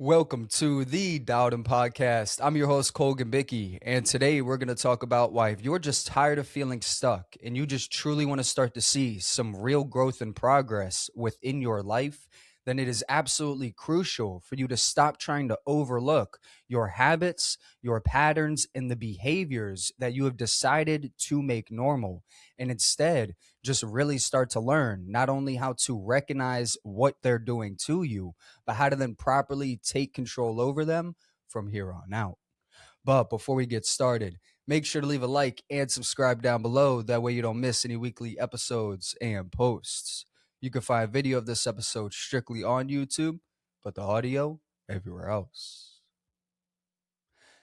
Welcome to the Dowden Podcast. I'm your host, Colgan Bickey, and today we're going to talk about why if you're just tired of feeling stuck and you just truly want to start to see some real growth and progress within your life, then it is absolutely crucial for you to stop trying to overlook your habits, your patterns, and the behaviors that you have decided to make normal. And instead, just really start to learn not only how to recognize what they're doing to you, but how to then properly take control over them from here on out. But before we get started, make sure to leave a like and subscribe down below. That way you don't miss any weekly episodes and posts. You can find video of this episode strictly on YouTube, but the audio everywhere else.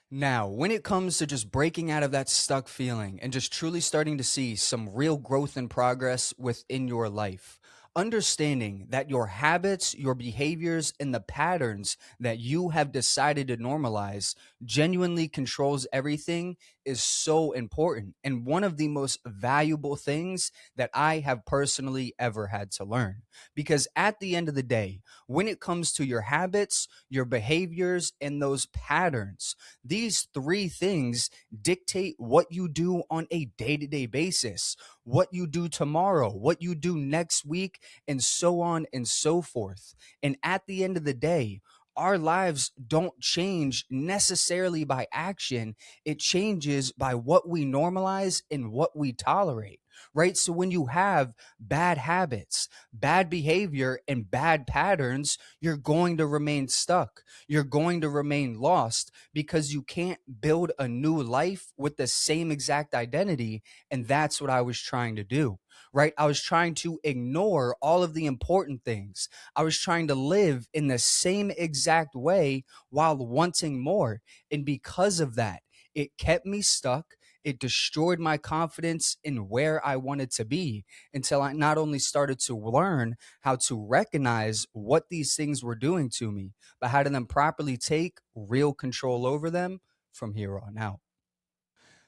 Now, when it comes to just breaking out of that stuck feeling and just truly starting to see some real growth and progress within your life, understanding that your habits, your behaviors, and the patterns that you have decided to normalize genuinely controls everything is so important. And one of the most valuable things that I have personally ever had to learn. Because at the end of the day, when it comes to your habits, your behaviors, and those patterns, these three things dictate what you do on a day to day basis, what you do tomorrow, what you do next week, and so on and so forth. And at the end of the day, our lives don't change necessarily by action. It changes by what we normalize and what we tolerate, right? So when you have bad habits, bad behavior, and bad patterns, you're going to remain stuck. You're going to remain lost because you can't build a new life with the same exact identity. And that's what I was trying to do, right? I was trying to ignore all of the important things. I was trying to live in the same exact way while wanting more. And because of that, it kept me stuck. It destroyed my confidence in where I wanted to be until I not only started to learn how to recognize what these things were doing to me, but how to then properly take real control over them from here on out.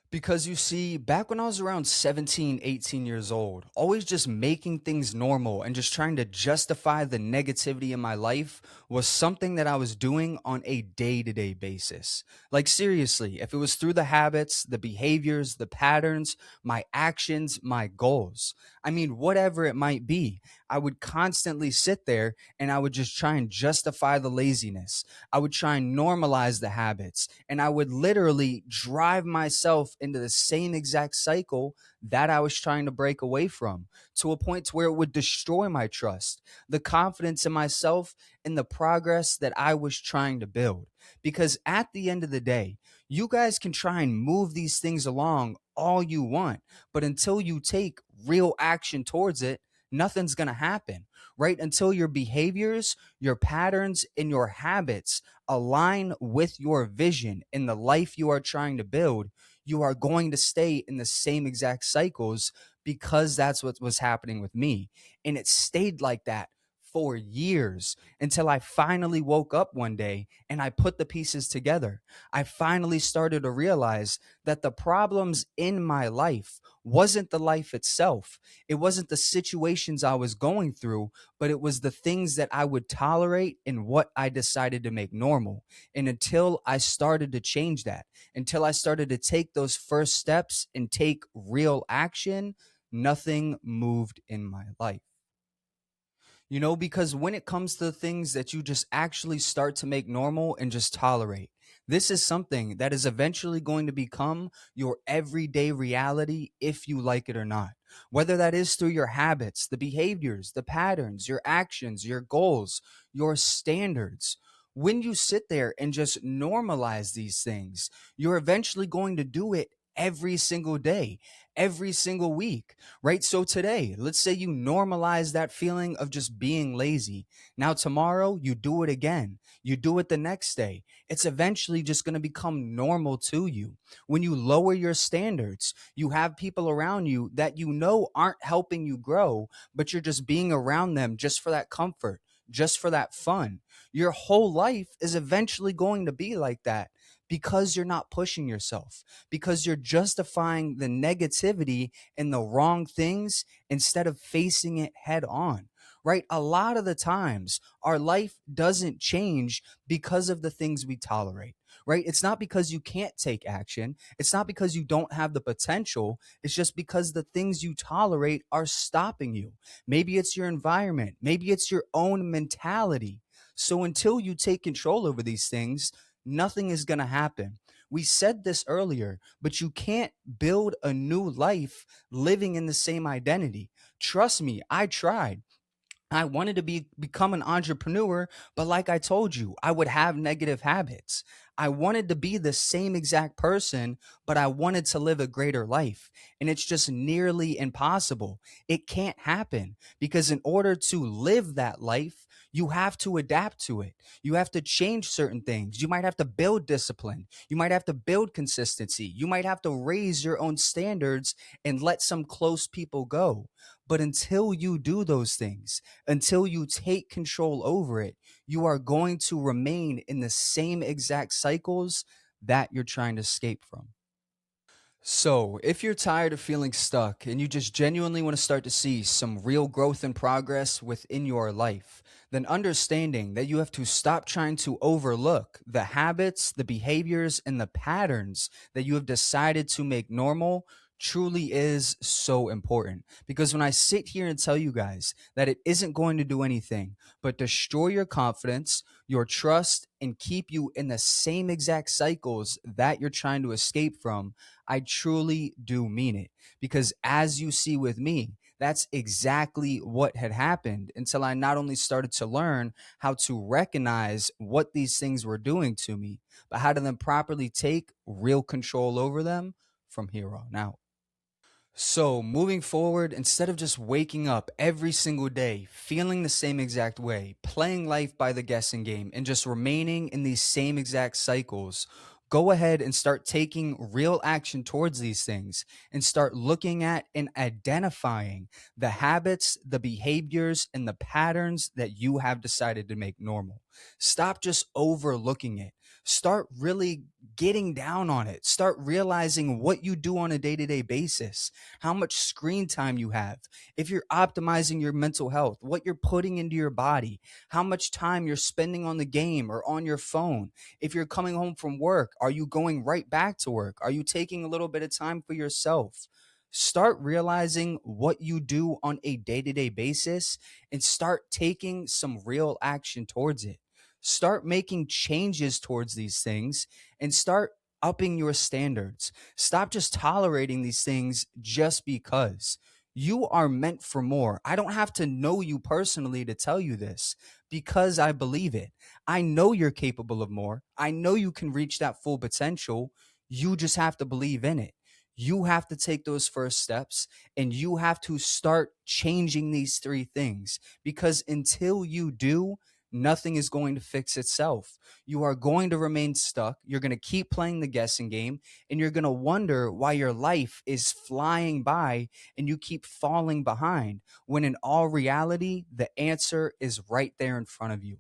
Because you see, back when I was around 17, 18 years old, always just making things normal and just trying to justify the negativity in my life was something that I was doing on a day to day basis. Like, seriously, if it was through the habits, the behaviors, the patterns, my actions, my goals, I mean, whatever it might be, I would constantly sit there and I would just try and justify the laziness. I would try and normalize the habits, and I would literally drive myself into the same exact cycle that I was trying to break away from, to a point to where it would destroy my trust, the confidence in myself, and the progress that I was trying to build. Because at the end of the day, you guys can try and move these things along all you want, but until you take real action towards it, nothing's going to happen, right? Until your behaviors, your patterns, and your habits align with your vision in the life you are trying to build, you are going to stay in the same exact cycles, because that's what was happening with me. And it stayed like that for years until I finally woke up one day and I put the pieces together. I finally started to realize that the problems in my life wasn't the life itself. It wasn't the situations I was going through, but it was the things that I would tolerate and what I decided to make normal. And until I started to change that, until I started to take those first steps and take real action, nothing moved in my life. Because when it comes to things that you just actually start to make normal and just tolerate, this is something that is eventually going to become your everyday reality if you like it or not. Whether that is through your habits, the behaviors, the patterns, your actions, your goals, your standards. When you sit there and just normalize these things, you're eventually going to do it every single day, every single week, right? So today, let's say you normalize that feeling of just being lazy. Now, tomorrow, you do it again. You do it the next day. It's eventually just going to become normal to you. When you lower your standards, you have people around you that you know aren't helping you grow, but you're just being around them just for that comfort, just for that fun. Your whole life is eventually going to be like that because you're not pushing yourself, because you're justifying the negativity and the wrong things instead of facing it head on. right? A lot of the times, our life doesn't change because of the things we tolerate, right? It's not because you can't take action. It's not because you don't have the potential. It's just because the things you tolerate are stopping you. Maybe it's your environment, maybe it's your own mentality. So until you take control over these things, nothing is going to happen. We said this earlier, but you can't build a new life living in the same identity. Trust me, I tried. I wanted to become an entrepreneur, but like I told you, I would have negative habits. I wanted to be the same exact person, but I wanted to live a greater life. And it's just nearly impossible. It can't happen because in order to live that life, you have to adapt to it. You have to change certain things. You might have to build discipline. You might have to build consistency. You might have to raise your own standards and let some close people go. But until you do those things, until you take control over it, you are going to remain in the same exact cycles that you're trying to escape from. So, if you're tired of feeling stuck and you just genuinely want to start to see some real growth and progress within your life, then understanding that you have to stop trying to overlook the habits, the behaviors, and the patterns that you have decided to make normal truly is so important. Because when I sit here and tell you guys that it isn't going to do anything but destroy your confidence, your trust, and keep you in the same exact cycles that you're trying to escape from, I truly do mean it. Because as you see with me, that's exactly what had happened until I not only started to learn how to recognize what these things were doing to me, but how to then properly take real control over them from here on out. So, moving forward, instead of just waking up every single day, feeling the same exact way, playing life by the guessing game, and just remaining in these same exact cycles, go ahead and start taking real action towards these things and start looking at and identifying the habits, the behaviors, and the patterns that you have decided to make normal. Stop just overlooking it. Start really getting down on it. Start realizing what you do on a day to day basis, how much screen time you have, if you're optimizing your mental health, what you're putting into your body, how much time you're spending on the game or on your phone. If you're coming home from work, are you going right back to work? Are you taking a little bit of time for yourself? Start realizing what you do on a day to day basis and start taking some real action towards it. Start making changes towards these things and start upping your standards. Stop just tolerating these things just because. You are meant for more. I don't have to know you personally to tell you this because I believe it. I know you're capable of more. I know you can reach that full potential. You just have to believe in it. You have to take those first steps and you have to start changing these three things because until you do, nothing is going to fix itself. You are going to remain stuck. You're going to keep playing the guessing game and you're going to wonder why your life is flying by and you keep falling behind when in all reality, the answer is right there in front of you.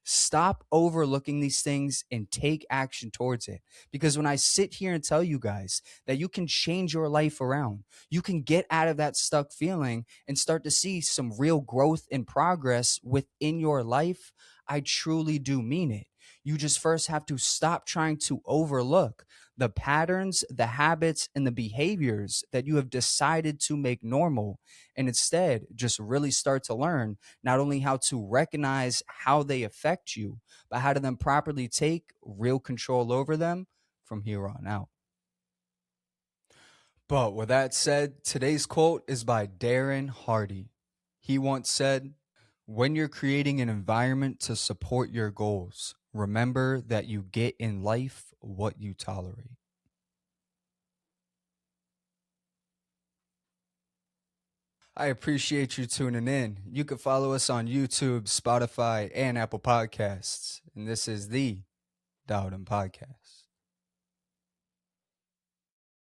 Stop overlooking these things and take action towards it. Because when I sit here and tell you guys that you can change your life around, you can get out of that stuck feeling and start to see some real growth and progress within your life, I truly do mean it. You just first have to stop trying to overlook the patterns, the habits, and the behaviors that you have decided to make normal. And instead, just really start to learn not only how to recognize how they affect you, but how to then properly take real control over them from here on out. But with that said, today's quote is by Darren Hardy. He once said, when you're creating an environment to support your goals, remember that you get in life what you tolerate. I appreciate you tuning in. You can follow us on YouTube, Spotify, and Apple Podcasts. And this is the Dowden Podcast.